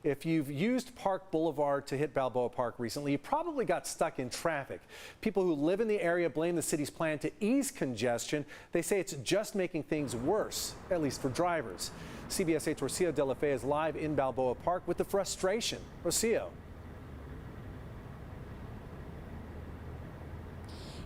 If you've used Park Boulevard to hit Balboa Park recently, you probably got stuck in traffic. People who live in the area blame the city's plan to ease congestion. They say it's just making things worse, at least for drivers. CBS 8's Rocio De La Fe is live in Balboa Park with the frustration. Rocio.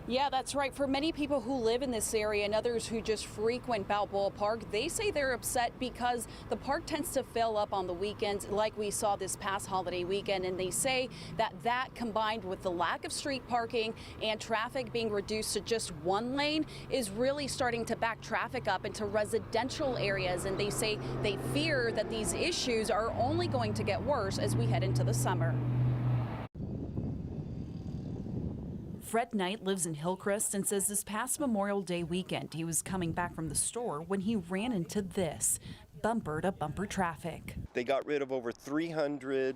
Yeah, that's right. For many people who live in this area and others who just frequent Balboa Park, they say they're upset because the park tends to fill up on the weekends like we saw this past holiday weekend. And they say that combined with the lack of street parking and traffic being reduced to just one lane is really starting to back traffic up into residential areas. And they say they fear that these issues are only going to get worse as we head into the summer. Fred Knight lives in Hillcrest and says this past Memorial Day weekend he was coming back from the store when he ran into this bumper-to-bumper traffic. They got rid of over 300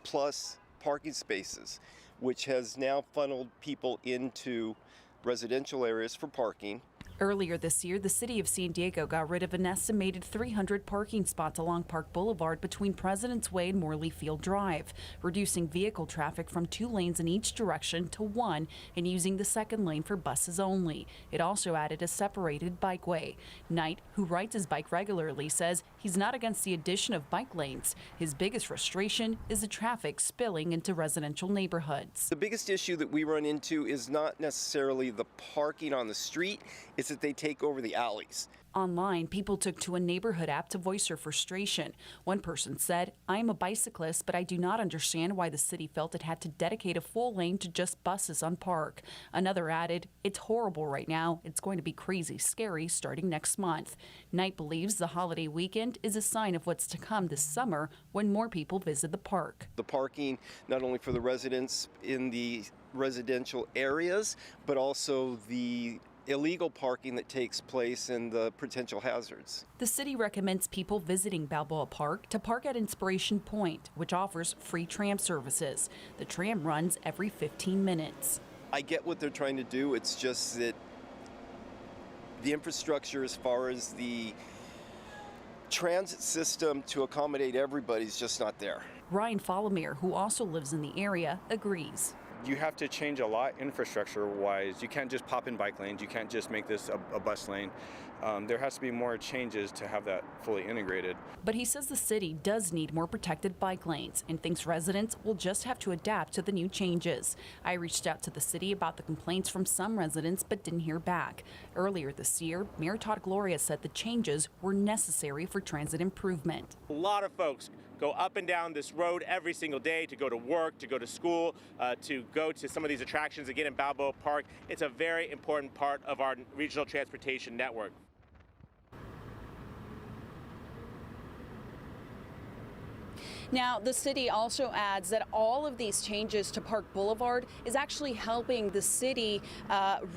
plus parking spaces, which has now funneled people into residential areas for parking. Earlier this year, the city of San Diego got rid of an estimated 300 parking spots along Park Boulevard between President's Way and Morley Field Drive, reducing vehicle traffic from 2 lanes in each direction to 1 and using the second lane for buses only. It also added a separated bikeway. Knight, who rides his bike regularly, says he's not against the addition of bike lanes. His biggest frustration is the traffic spilling into residential neighborhoods. The biggest issue that we run into is not necessarily the parking on the street, it's that they take over the alleys. Online, people took to a neighborhood app to voice their frustration. One person said, "I am a bicyclist, but I do not understand why the city felt it had to dedicate a full lane to just buses on Park." Another added, "It's horrible right now. It's going to be crazy scary starting next month." Knight believes the holiday weekend is a sign of what's to come this summer when more people visit the park. The parking, not only for the residents in the residential areas, but also the illegal parking that takes place and the potential hazards. The city recommends people visiting Balboa Park to park at Inspiration Point, which offers free tram services. The tram runs every 15 minutes. I get what they're trying to do. It's just that the infrastructure as far as the transit system to accommodate everybody is just not there. Ryan Folomir, who also lives in the area, agrees. You have to change a lot infrastructure-wise. You can't just pop in bike lanes. You can't just make this a bus lane. There has to be more changes to have that fully integrated. But he says the city does need more protected bike lanes and thinks residents will just have to adapt to the new changes. I reached out to the city about the complaints from some residents but didn't hear back. Earlier this year, Mayor Todd Gloria said the changes were necessary for transit improvement. A lot of folks go up and down this road every single day to go to work, to go to school, to go to some of these attractions again in Balboa Park. It's a very important part of our regional transportation network. Now, the city also adds that all of these changes to Park Boulevard is actually helping the city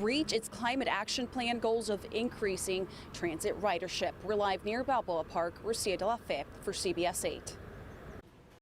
reach its climate action plan goals of increasing transit ridership. We're live near Balboa Park. Rocio De La Fe for CBS 8.